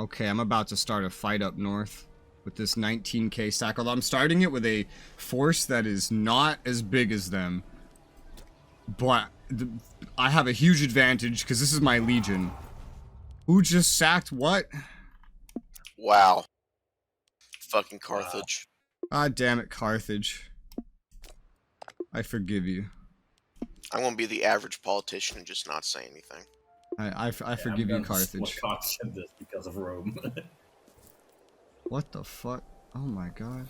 Okay, I'm about to start a fight up north with this 19k stack. Although I'm starting it with a force that is not as big as them. But I have a huge advantage because this is my legion. Who just sacked what? Wow. Fucking Carthage. Ah, damn it, Carthage. I forgive you. I'm gonna be the average politician and just not say anything. I forgive you, Carthage. This because of Rome. What the fuck? Oh my god.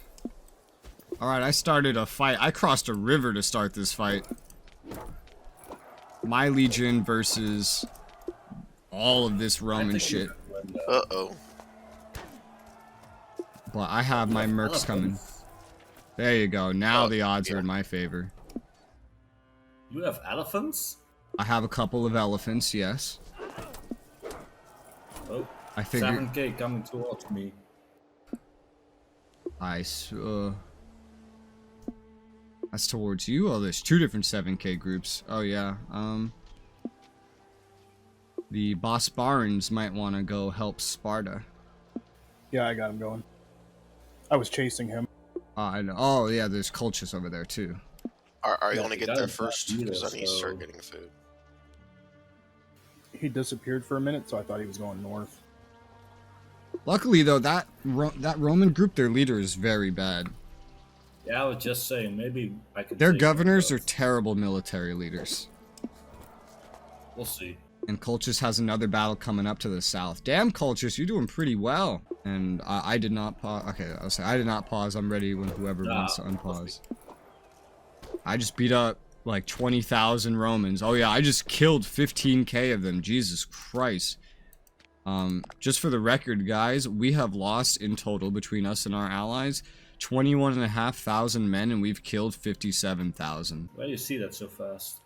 Alright, I started a fight. I crossed a river to start this fight. My legion versus all of this Roman shit. Uh-oh. But I have my mercs coming. There you go. Now the odds are in my favor. You have elephants? I have a couple of elephants, yes. Oh, I figured 7k coming towards me. that's towards you. Oh, there's two different 7k groups. Oh yeah. The Bosparans might want to go help Sparta. Yeah, I got him going. I was chasing him. I know. Oh yeah, there's Colchis over there too. Are you Yeah, gonna you get gotta there first? Because I need to so- start getting food. He disappeared for a minute, so I thought he was going north. Luckily though, that Roman group, their leader is very bad. Yeah, I was just saying, maybe I could. Their take governors them, are terrible military leaders. We'll see. And Colchis has another battle coming up to the south. Damn, Colchis, you're doing pretty well. And I did not pause. Okay, I'll say I did not pause. I'm ready when whoever wants to unpause. I just beat up like 20,000 Romans. Oh yeah, I just killed 15k of them. Jesus Christ. Just for the record, guys, we have lost in total between us and our allies 21,500 men, and we've killed 57,000. Where do you see that so fast?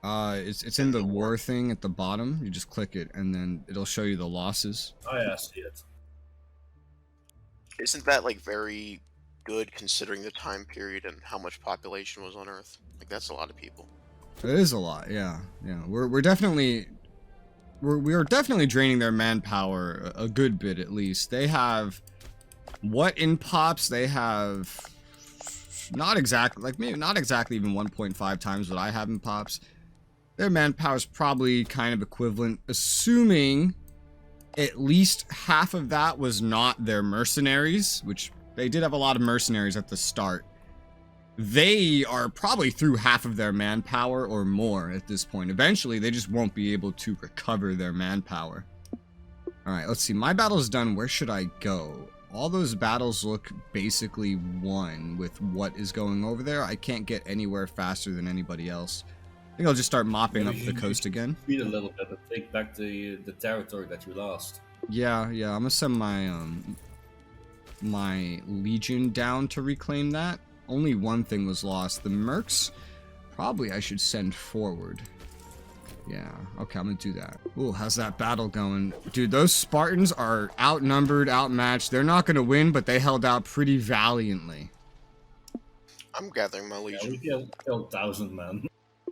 It's in the war thing at the bottom. You just click it, and then it'll show you the losses. Oh yeah, I see it. Isn't that like very good considering the time period and how much population was on Earth? Like that's a lot of people. It is a lot, yeah. Yeah, we're definitely draining their manpower a good bit at least. They have what in pops? They have not exactly, like maybe not exactly even 1.5 times what I have in pops. Their manpower is probably kind of equivalent, assuming at least half of that was not their mercenaries, which they did have a lot of mercenaries at the start. They are probably through half of their manpower or more at this point. Eventually, they just won't be able to recover their manpower. Alright, let's see. My battle's done. Where should I go? All those battles look basically won with what is going over there. I can't get anywhere faster than anybody else. I think I'll just start mopping up the coast again. Speed a little bit and take back the territory that you lost. Yeah, I'm gonna send my my legion down to reclaim that. Only one thing was lost. The mercs, probably I should send forward. Yeah, okay, I'm gonna do that. Ooh, how's that battle going? Dude, those Spartans are outnumbered, outmatched. They're not gonna win, but they held out pretty valiantly. I'm gathering my legion. Yeah, we killed 1,000 men.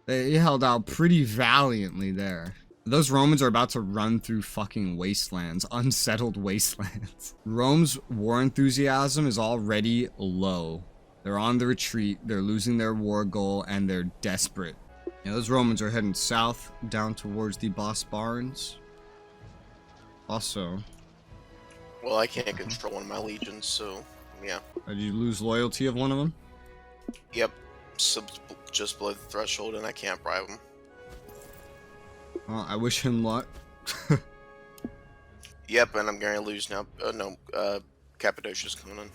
They held out pretty valiantly there. Those Romans are about to run through fucking wastelands, unsettled wastelands. Rome's war enthusiasm is already low. They're on the retreat, they're losing their war goal, and they're desperate. Yeah, those Romans are heading south, down towards the Bosparans. Also... Well, I can't control one of my legions, so, yeah. Did you lose loyalty of one of them? Yep. Just below the threshold, and I can't bribe him. Well, I wish him luck. Yep, and I'm going to lose now. Cappadocia's coming in.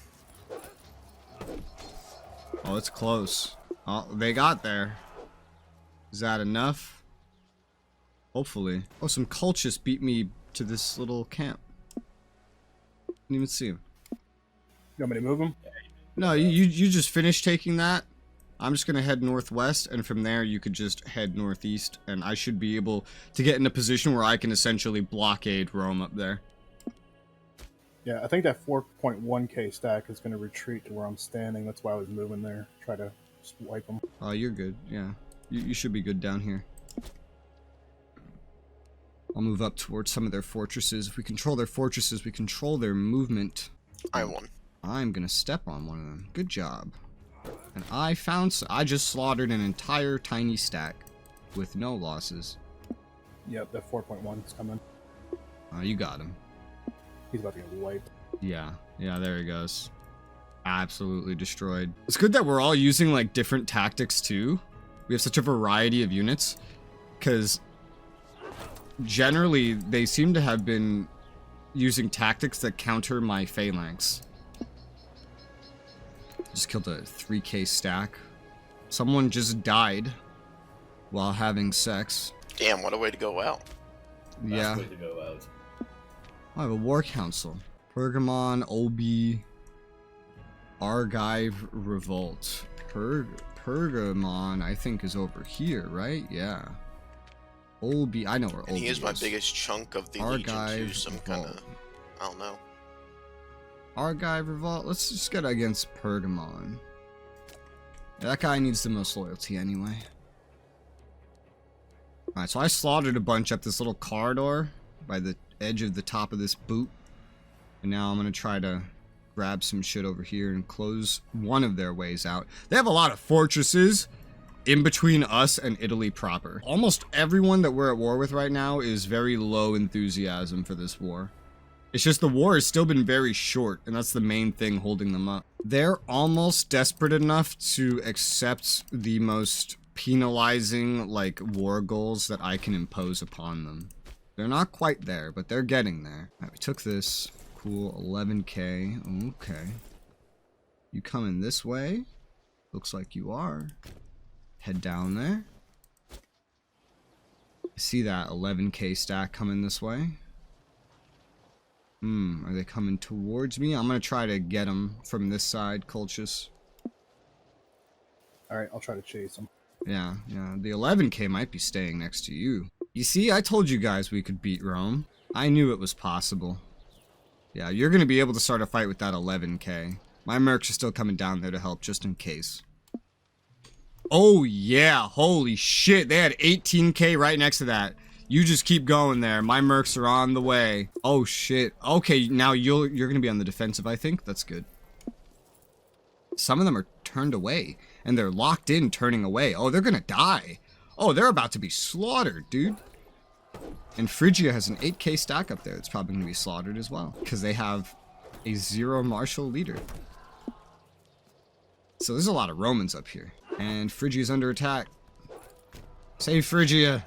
Oh, it's close. Oh, they got there. Is that enough? Hopefully. Oh, some Colchis beat me to this little camp. Didn't even see him. You want me to move him? No, you just finished taking that. I'm just gonna head northwest, and from there you could just head northeast, and I should be able to get in a position where I can essentially blockade Rome up there. Yeah, I think that 4.1k stack is going to retreat to where I'm standing. That's why I was moving there. Try to swipe them. Oh, you're good. Yeah, you should be good down here. I'll move up towards some of their fortresses. If we control their fortresses, we control their movement. I won. I'm gonna step on one of them. Good job. And I just slaughtered an entire tiny stack with no losses. Yep, that 4.1 is coming. Oh, you got him. He's about to get wiped. Yeah, there he goes. Absolutely destroyed. It's good that we're all using like different tactics too. We have such a variety of units, because generally they seem to have been using tactics that counter my phalanx. Just killed a 3k stack. Someone just died while having sex. Damn, what a way to go out. Yeah. Way to go out. I have a war council. Pergamon, Obi, Argive Revolt. Pergamon, I think, is over here, right? Yeah. Obi, I know where Obi is. And he is my biggest chunk of the Legion too, some kind of, I don't know. Argive Revolt, let's just get against Pergamon. Yeah, that guy needs the most loyalty anyway. Alright, so I slaughtered a bunch up this little corridor by the edge of the top of this boot. And now I'm gonna try to grab some shit over here and close one of their ways out. They have a lot of fortresses in between us and Italy proper. Almost everyone that we're at war with right now is very low enthusiasm for this war. It's just the war has still been very short, and that's the main thing holding them up. They're almost desperate enough to accept the most penalizing, like, war goals that I can impose upon them. They're not quite there, but they're getting there. Alright, we took this. Cool, 11k. Okay. You coming this way? Looks like you are. Head down there. I see that 11k stack coming this way. Are they coming towards me? I'm gonna try to get them from this side, Colchis. Alright, I'll try to chase him. Yeah. The 11k might be staying next to you. You see, I told you guys we could beat Rome. I knew it was possible. Yeah, you're gonna be able to start a fight with that 11k. My mercs are still coming down there to help, just in case. Oh yeah, holy shit, they had 18k right next to that. You just keep going there. My mercs are on the way. Oh shit. Okay, now you're gonna be on the defensive, I think. That's good. Some of them are turned away, and they're locked in turning away. Oh, they're gonna die. Oh, they're about to be slaughtered, dude. And Phrygia has an 8k stack up there. It's probably gonna be slaughtered as well, because they have a 0 martial leader. So there's a lot of Romans up here. And Phrygia's under attack. Save Phrygia.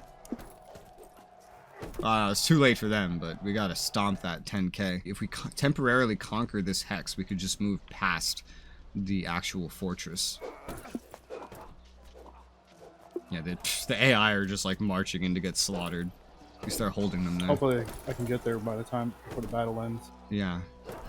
It's too late for them, but we gotta stomp that 10k. If we temporarily conquer this hex, we could just move past the actual fortress. Yeah, the AI are just like marching in to get slaughtered. We start holding them there. Hopefully I can get there by the time before the battle ends. Yeah.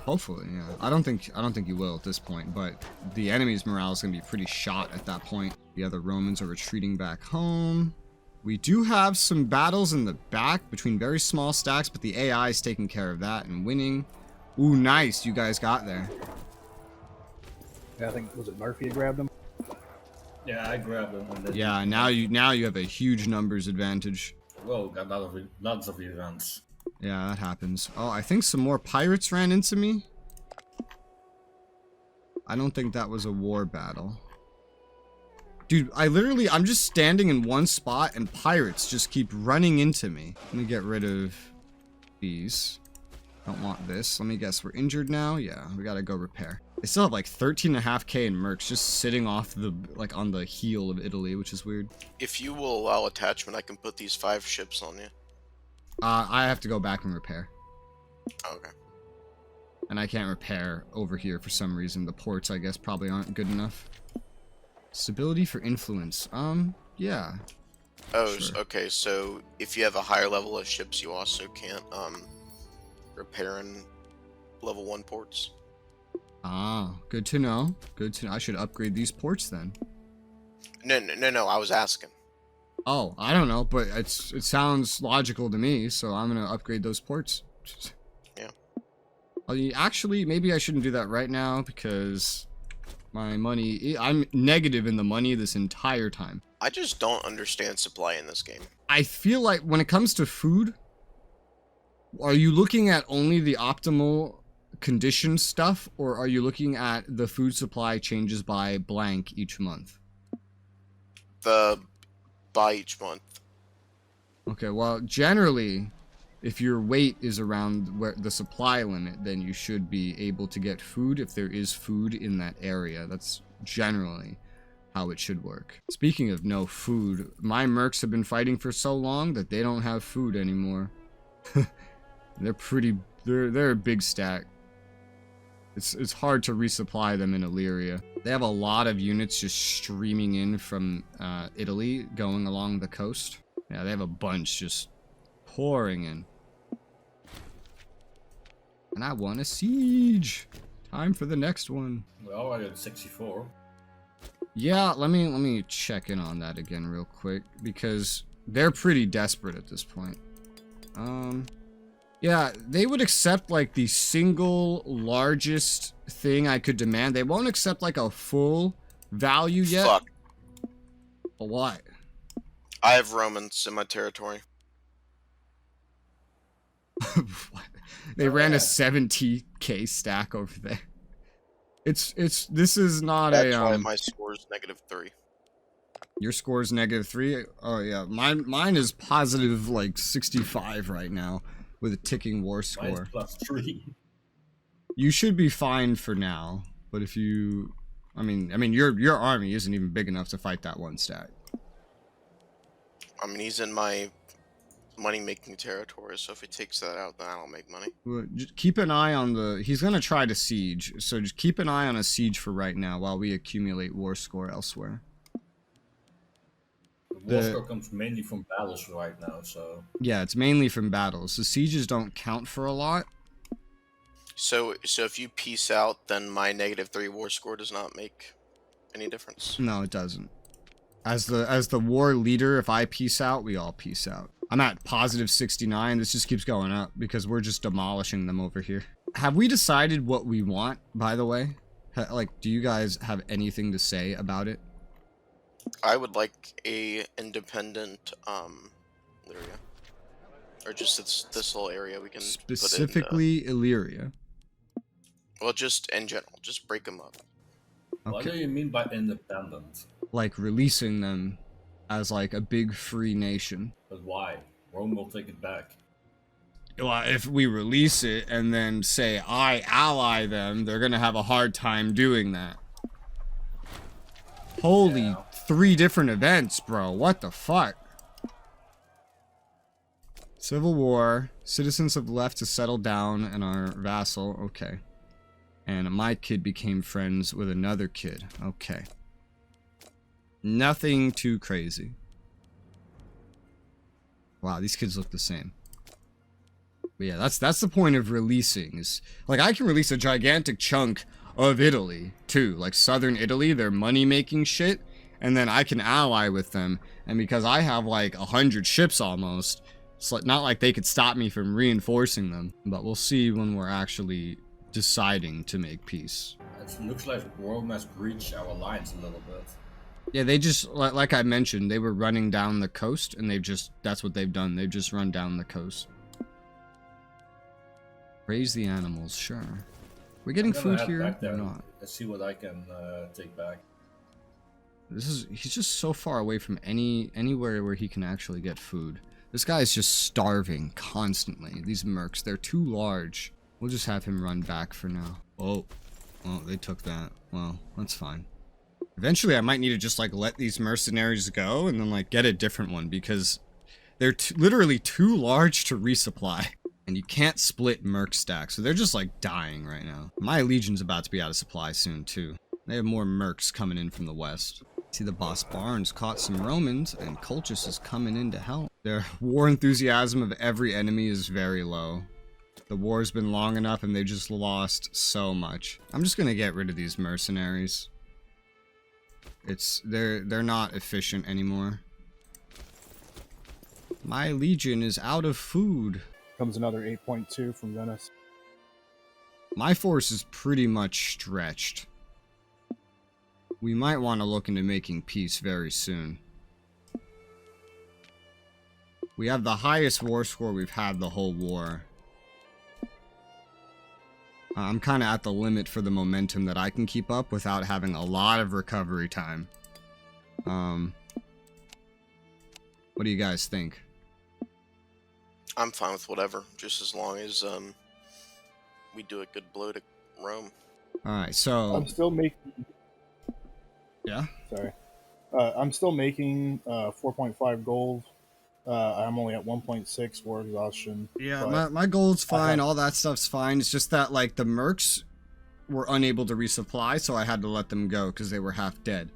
Hopefully, yeah. I don't think you will at this point, but the enemy's morale is gonna be pretty shot at that point. The other Romans are retreating back home. We do have some battles in the back between very small stacks, but the AI is taking care of that and winning. Ooh, nice. You guys got there. Yeah, I think, was it Murphy who grabbed him? Yeah, I grabbed them. And then Yeah, now you have a huge numbers advantage. Whoa, got lots of events. Yeah, that happens. Oh, I think some more pirates ran into me. I don't think that was a war battle. Dude, I'm just standing in one spot and pirates just keep running into me. Let me get rid of these. Don't want this. Let me guess, we're injured now? Yeah, we gotta go repair. They still have like 13.5k in mercs just sitting off the, like, on the heel of Italy, which is weird. If you will allow attachment, I can put these 5 ships on you. I have to go back and repair. Okay. And I can't repair over here for some reason. The ports, I guess, probably aren't good enough. Stability for influence. Yeah. Oh, Sure. okay, so if you have a higher level of ships, you also can't, repair in level 1 ports. Ah, good to know. Good to know. I should upgrade these ports then. No, I was asking. Oh, I don't know, but it sounds logical to me, so I'm gonna upgrade those ports. Yeah. Actually, maybe I shouldn't do that right now, because my money... I'm negative in the money this entire time. I just don't understand supply in this game. I feel like when it comes to food, Are you looking at only the optimal condition stuff, or are you looking at the food supply changes by blank each month? By each month. Okay, well, generally, if your weight is around where the supply limit, then you should be able to get food if there is food in that area. That's generally how it should work. Speaking of no food, my mercs have been fighting for so long that they don't have food anymore. They're a big stack. It's hard to resupply them in Illyria. They have a lot of units just streaming in from Italy, going along the coast. Yeah, they have a bunch just pouring in. And I want a siege. Time for the next one. We're already at 64. Yeah, let me check in on that again real quick, because they're pretty desperate at this point. Yeah, they would accept like the single largest thing I could demand. They won't accept like a full value yet. Fuck. What? I have Romans in my territory. What? They ran a 70k stack over there. This is not That's why my score is -3. Your score is -3? Oh yeah, mine is positive like 65 right now with a ticking war score. Mine's +3. You should be fine for now, but if you, I mean your army isn't even big enough to fight that one stack. I mean, he's in my money-making territory, so if he takes that out, then I don't make money. Well, just keep an eye on he's gonna try to siege, so just keep an eye on a siege for right now while we accumulate war score elsewhere. The war score comes mainly from battles right now, so... Yeah, it's mainly from battles. The sieges don't count for a lot. So if you peace out, then my -3 war score does not make any difference. No, it doesn't. As the war leader, if I peace out, we all peace out. I'm at positive 69. This just keeps going up because we're just demolishing them over here. Have we decided what we want, by the way? Like, do you guys have anything to say about it? I would like a independent area, or just this whole area we can specifically put in, Illyria. well, just in general, just break them up. Okay. What do you mean by independent? Like releasing them as like a big free nation. But why? Rome will take it back. Well, if we release it and then say I ally them, they're gonna have a hard time doing that. Holy 3 different events, bro. What the fuck? Civil war. Citizens have left to settle down and are vassal. Okay. And my kid became friends with another kid. Okay. Nothing too crazy. Wow, these kids look the same. But yeah, that's the point of releasing. Is like I can release a gigantic chunk of Italy too, like southern Italy, their money-making shit, and then I can ally with them. And because I have like 100 ships almost, it's like not like they could stop me from reinforcing them. But we'll see when we're actually deciding to make peace. It looks like Rome has breached our lines a little bit. Yeah, they just, like I mentioned, they were running down the coast, and that's what they've done. They've just run down the coast. Raise the animals, sure. We're getting food here or not? Let's see what I can take back. He's just so far away from anywhere where he can actually get food. This guy's just starving constantly. These mercs, they're too large. We'll just have him run back for now. Oh, they took that. Well, that's fine. Eventually, I might need to just, like, let these mercenaries go and then, like, get a different one because they're literally too large to resupply. And you can't split merc stacks, so they're just, like, dying right now. My legion's about to be out of supply soon, too. They have more mercs coming in from the west. See, the boss Barnes caught some Romans, and Colchis is coming in to help. Their war enthusiasm of every enemy is very low. The war's been long enough, and they just lost so much. I'm just gonna get rid of these mercenaries. They're not efficient anymore. My legion is out of food. Comes another 8.2 from Venice. My force is pretty much stretched. We might want to look into making peace very soon. We have the highest war score we've had the whole war. I'm kind of at the limit for the momentum that I can keep up without having a lot of recovery time. What do you guys think? I'm fine with whatever, just as long as we do a good blow to Rome. Alright, so... I'm still making... Yeah? Sorry. I'm still making 4.5 gold. I'm only at 1.6 war exhaustion. Yeah, my gold's fine, all that stuff's fine. It's just that, like, the mercs were unable to resupply, so I had to let them go because they were half dead.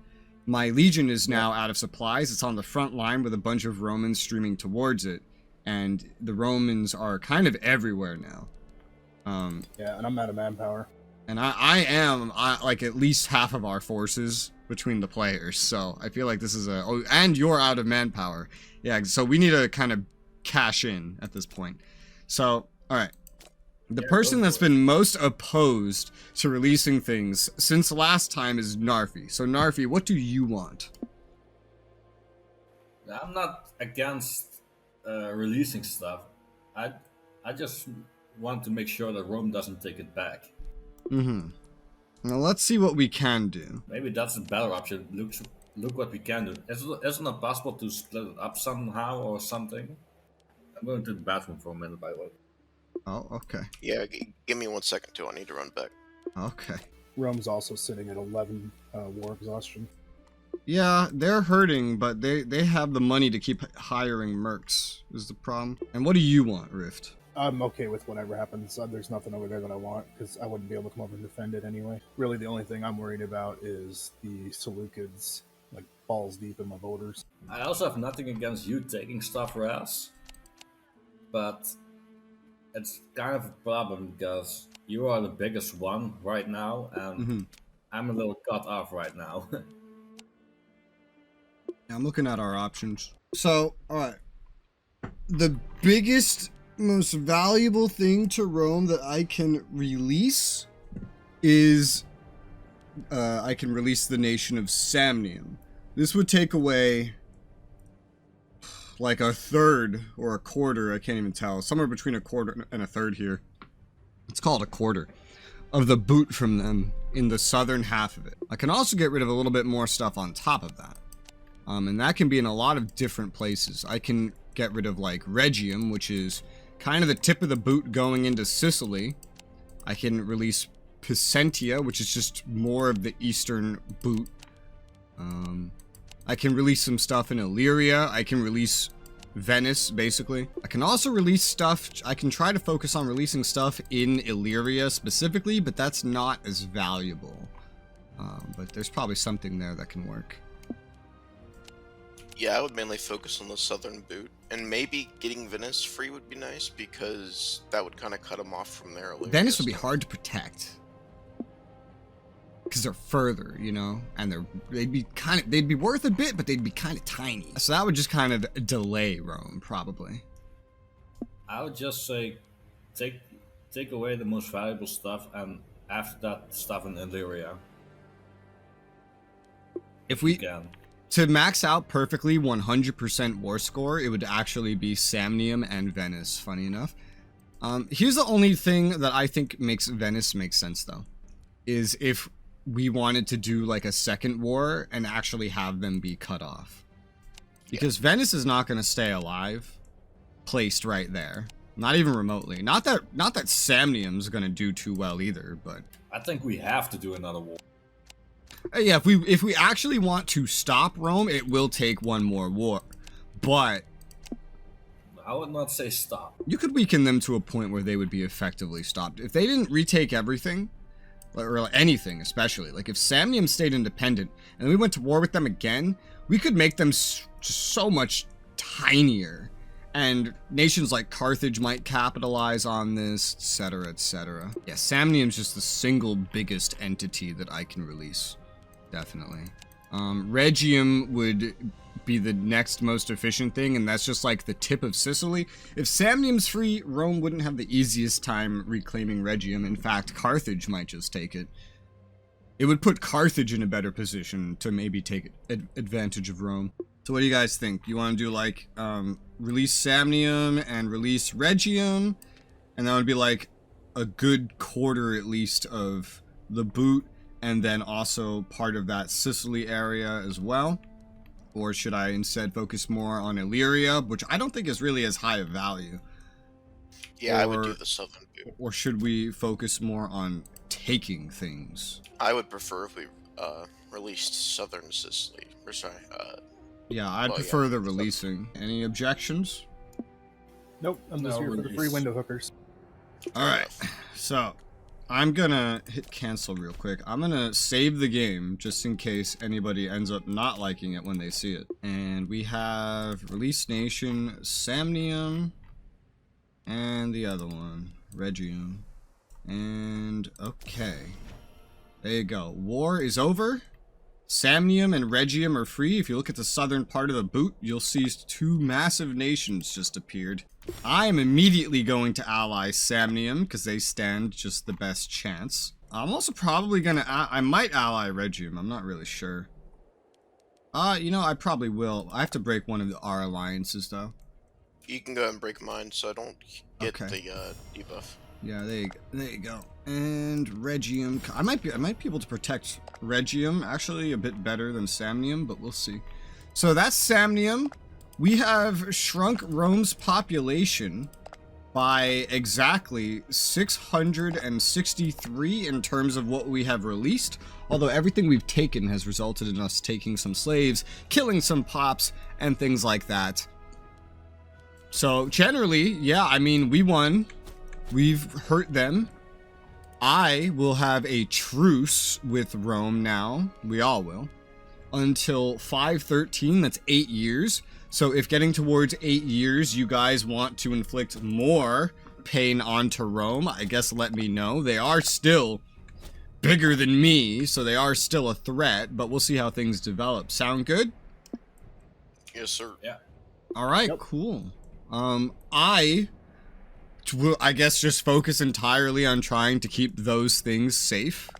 My legion is now out of supplies. It's on the front line with a bunch of Romans streaming towards it. And the Romans are kind of everywhere now. Yeah, and I'm out of manpower. And I am like at least half of our forces between the players. So I feel like this is a... Oh, and you're out of manpower. Yeah, so we need to kind of cash in at this point. So, alright. The person that's been most opposed to releasing things since last time is Narfi. So Narfi, what do you want? I'm not against releasing stuff. I just want to make sure that Rome doesn't take it back. Mm-hmm. Now let's see what we can do. Maybe that's a better option. Look what we can do. Isn't it possible to split it up somehow or something? I'm going to the bathroom for a minute, by the way. Oh, okay. Yeah, give me 1 second too. I need to run back. Okay. Rome's also sitting at 11 war exhaustion. Yeah, they're hurting, but they have the money to keep hiring mercs, is the problem. And what do you want, Rift? I'm okay with whatever happens. There's nothing over there that I want, because I wouldn't be able to come over and defend it anyway. Really, the only thing I'm worried about is the Seleucids, like, balls deep in my borders. I also have nothing against you taking stuff, Raz. But it's kind of a problem because you are the biggest one right now, and I'm a little cut off right now. I'm looking at our options. So, alright. The biggest, most valuable thing to Rome that I can release is I can release the nation of Samnium. This would take away like a third or a quarter, I can't even tell, somewhere between a quarter and a third here. It's called a quarter of the boot from them in the southern half of it. I can also get rid of a little bit more stuff on top of that. And that can be in a lot of different places. I can get rid of like Rhegium, which is kind of the tip of the boot going into Sicily. I can release Picentia, which is just more of the eastern boot. I can release some stuff in Illyria. I can release Venice, basically. I can also release stuff. I can try to focus on releasing stuff in Illyria specifically, but that's not as valuable. But there's probably something there that can work. Yeah, I would mainly focus on the southern boot, and maybe getting Venice free would be nice because that would kind of cut them off from there. Venice would be hard to protect because they're further, you know, and they'd be worth a bit, but they'd be kind of tiny. So that would just kind of delay Rome, probably. I would just say, take away the most valuable stuff, and after that, stuff in Illyria. If we can. To max out perfectly 100% war score, it would actually be Samnium and Venice, funny enough. Here's the only thing that I think makes Venice make sense, though, is if we wanted to do like a second war and actually have them be cut off. Because Venice is not going to stay alive, placed right there. Not even remotely. Not that Samnium's going to do too well either, but... I think we have to do another war. Yeah, if we actually want to stop Rome, it will take one more war. But I would not say stop. You could weaken them to a point where they would be effectively stopped. If they didn't retake everything, or anything especially, like if Samnium stayed independent and we went to war with them again, we could make them just so much tinier. And nations like Carthage might capitalize on this, etc., etc. Yeah, Samnium's just the single biggest entity that I can release. Definitely. Rhegium would be the next most efficient thing, and that's just like the tip of Sicily. If Samnium's free, Rome wouldn't have the easiest time reclaiming Rhegium. In fact, Carthage might just take it. It would put Carthage in a better position to maybe take advantage of Rome. So what do you guys think? You want to do like release Samnium and release Rhegium, and that would be like a good quarter at least of the boot, and then also part of that Sicily area as well? Or should I instead focus more on Illyria, which I don't think is really as high of value? Yeah, I would do the southern boot. Or should we focus more on taking things? I would prefer if we released southern Sicily. Or sorry, yeah, I'd prefer the releasing. Any objections? Nope, I'm just here for the free window hookers. Alright, so I'm gonna hit cancel real quick. I'm gonna save the game just in case anybody ends up not liking it when they see it. And we have Release Nation, Samnium, and the other one, Regium. And okay. There you go. War is over. Samnium and Regium are free. If you look at the southern part of the boot, you'll see 2 massive nations just appeared. I am immediately going to ally Samnium because they stand just the best chance. I'm also probably gonna I might ally Regium. I'm not really sure. You know, I probably will. I have to break one of our alliances though. You can go ahead and break mine so I don't get the debuff. Yeah, there you go. And Regium. I might be able to protect Regium actually a bit better than Samnium, but we'll see. So that's Samnium. We have shrunk Rome's population by exactly 663 in terms of what we have released, although everything we've taken has resulted in us taking some slaves, killing some pops, and things like that. So generally, yeah, I mean, we won. We've hurt them. I will have a truce with Rome now. We all will. Until 513, that's 8 years. So if getting towards 8 years, you guys want to inflict more pain onto Rome, I guess let me know. They are still bigger than me, so they are still a threat, but we'll see how things develop. Sound good? Yes, sir. Yeah. Alright, cool. I will, I guess, just focus entirely on trying to keep those things safe.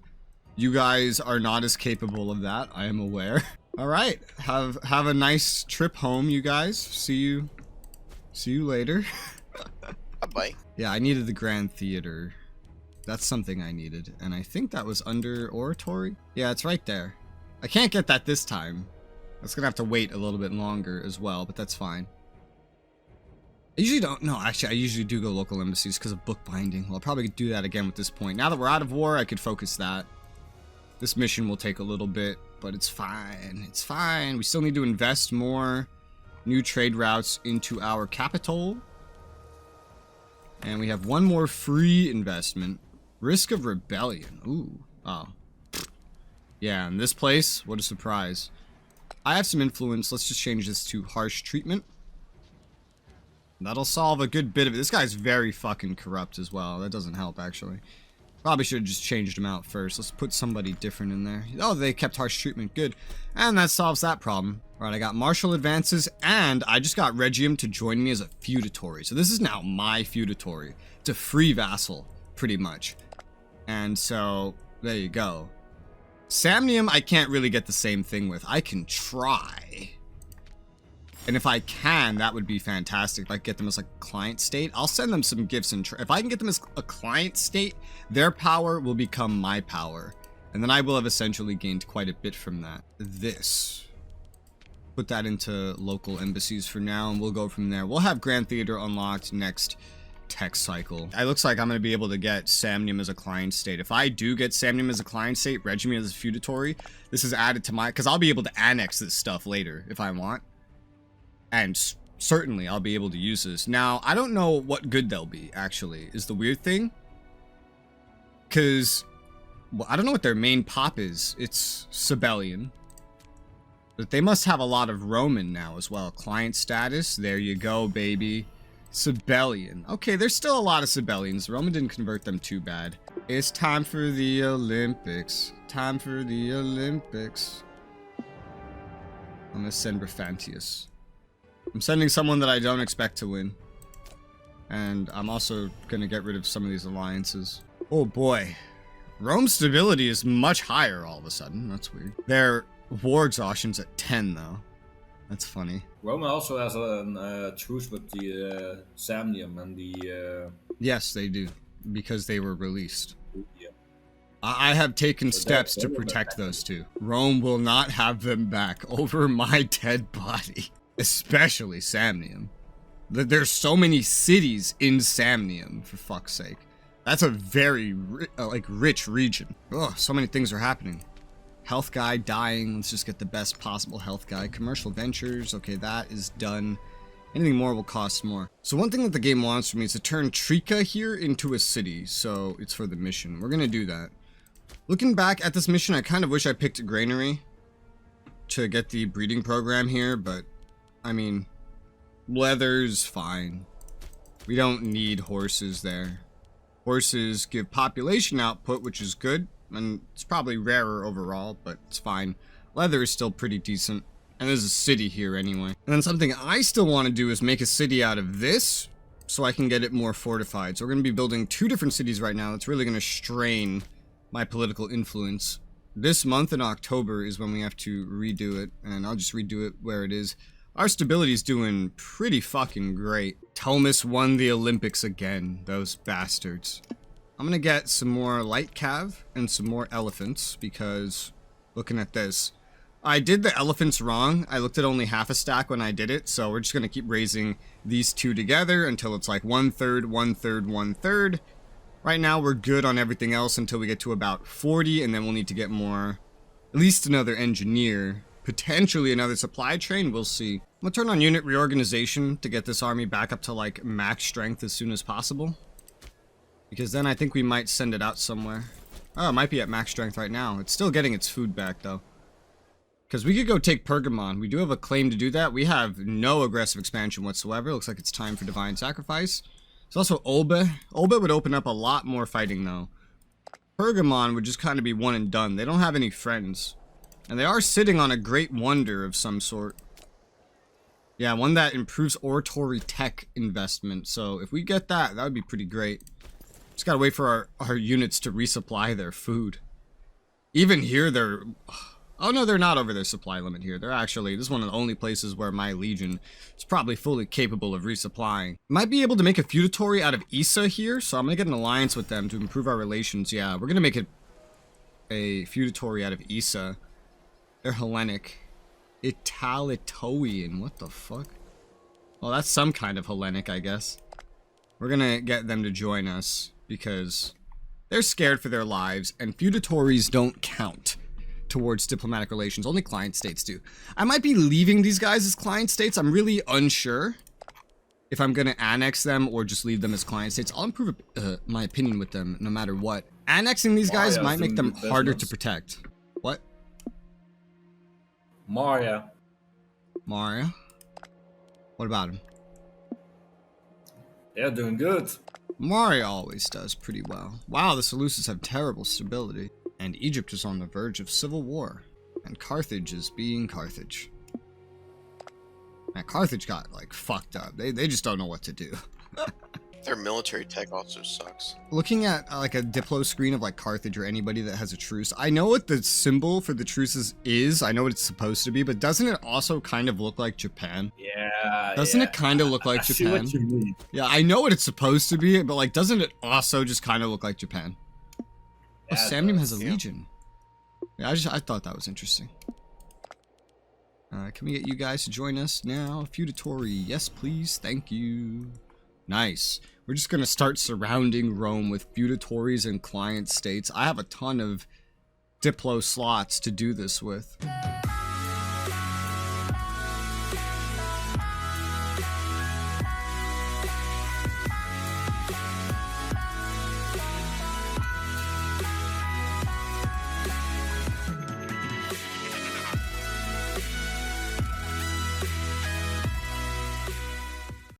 You guys are not as capable of that, I am aware. Alright, have a nice trip home, you guys. See you later. Bye-bye. Yeah, I needed the Grand Theater. That's something I needed, and I think that was under Oratory? Yeah, it's right there. I can't get that this time. That's gonna have to wait a little bit longer as well, but that's fine. I usually don't, no, actually, I usually do go local embassies because of bookbinding. Well, I'll probably do that again with this point. Now that we're out of war, I could focus that. This mission will take a little bit, but it's fine. It's fine. We still need to invest more new trade routes into our capital. And we have one more free investment. Risk of rebellion. Ooh. Oh. Yeah, in this place, what a surprise. I have some influence. Let's just change this to harsh treatment. That'll solve a good bit of it. This guy's very fucking corrupt as well. That doesn't help, actually. Probably should have just changed him out first. Let's put somebody different in there. Oh, they kept harsh treatment. Good. And that solves that problem. Alright, I got martial advances, and I just got Regium to join me as a feudatory. So this is now my feudatory. It's a free vassal, pretty much. And so, there you go. Samnium, I can't really get the same thing with. I can try. And if I can, that would be fantastic. If I get them as like a client state, I'll send them some gifts and if I can get them as a client state, their power will become my power. And then I will have essentially gained quite a bit from that. This. Put that into local embassies for now, and we'll go from there. We'll have Grand Theater unlocked next tech cycle. It looks like I'm going to be able to get Samnium as a client state. If I do get Samnium as a client state, Regium as a feudatory, this is added to my... Because I'll be able to annex this stuff later if I want. And certainly I'll be able to use this. Now, I don't know what good they'll be, actually, is the weird thing. Because, well, I don't know what their main pop is. It's Sibelian. But they must have a lot of Roman now as well. Client status, there you go, baby. Sibelian. Okay, there's still a lot of Sibelians. Roman didn't convert them too bad. It's time for the Olympics. Time for the Olympics. I'm gonna send Refantius. I'm sending someone that I don't expect to win. And I'm also gonna get rid of some of these alliances. Oh boy. Rome's stability is much higher all of a sudden. That's weird. Their war exhaustion's at 10 though. That's funny. Rome also has a truce with the Samnium and the... Yes, they do. because they were released. Yeah. I have taken So steps they to will be protect back. those two. Rome will not have them back over my dead body. Especially Samnium. There's so many cities in Samnium, for fuck's sake. That's a very, rich region. Ugh, so many things are happening. Health guy dying. Let's just get the best possible health guy. Commercial ventures. Okay, that is done. Anything more will cost more. So one thing that the game wants from me is to turn Trika here into a city. So it's for the mission. We're going to do that. Looking back at this mission, I kind of wish I picked a granary to get the breeding program here. But, I mean, leather's fine. We don't need horses there. Horses give population output, which is good, and it's probably rarer overall, but it's fine. Leather is still pretty decent, and there's a city here anyway. And then something I still want to do is make a city out of this, so I can get it more fortified. So we're going to be building 2 different cities right now. It's really going to strain my political influence. This month in October is when we have to redo it, and I'll just redo it where it is. Our stability's doing pretty fucking great. Thomas won the Olympics again, those bastards. I'm gonna get some more light cav and some more elephants because looking at this, I did the elephants wrong. I looked at only half a stack when I did it, so we're just gonna keep raising these 2 together until it's like 1/3, 1/3, 1/3. Right now we're good on everything else until we get to about 40, and then we'll need to get more, at least another engineer. Potentially another supply train, we'll see. I'm gonna turn on unit reorganization to get this army back up to like max strength as soon as possible. Because then I think we might send it out somewhere. Oh, it might be at max strength right now. It's still getting its food back though. Because we could go take Pergamon. We do have a claim to do that. We have no aggressive expansion whatsoever. Looks like it's time for Divine Sacrifice. There's also Olbe. Olbe would open up a lot more fighting though. Pergamon would just kind of be one and done. They don't have any friends. And they are sitting on a great wonder of some sort. Yeah, one that improves oratory tech investment. So if we get that, that would be pretty great. Just gotta wait for our units to resupply their food. Even here, they're... Oh no, they're not over their supply limit here. They're actually... This is one of the only places where my legion is probably fully capable of resupplying. Might be able to make a feudatory out of Issa here. So I'm gonna get an alliance with them to improve our relations. Yeah, we're gonna make it a feudatory out of Issa. They're Hellenic. Italitoian. What the fuck? Well, that's some kind of Hellenic, I guess. We're gonna get them to join us because they're scared for their lives, and feudatories don't count towards diplomatic relations. Only client states do. I might be leaving these guys as client states. I'm really unsure if I'm gonna annex them or just leave them as client states. I'll improve my opinion with them no matter what. Annexing these guys might make them harder to protect. What? Maria. Maria? What about him? They're doing good. Maria always does pretty well. Wow, the Seleucids have terrible stability. And Egypt is on the verge of civil war. And Carthage is being Carthage. Man, Carthage got, like, fucked up. They just don't know what to do. Their military tech also sucks. Looking at like a Diplo screen of like Carthage or anybody that has a truce, I know what the symbol for the truces is. I know what it's supposed to be, but doesn't it also kind of look like Japan? Yeah. Doesn't it kind of look like Japan? I see what you mean. Yeah, I know what it's supposed to be, but like, doesn't it also just kind of look like Japan? Yeah, Oh, Samnium has a yeah. legion. Yeah, I thought that was interesting. Can we get you guys to join us now? Feudatory, yes please, thank you. Nice. We're just gonna start surrounding Rome with feudatories and client states. I have a ton of Diplo slots to do this with.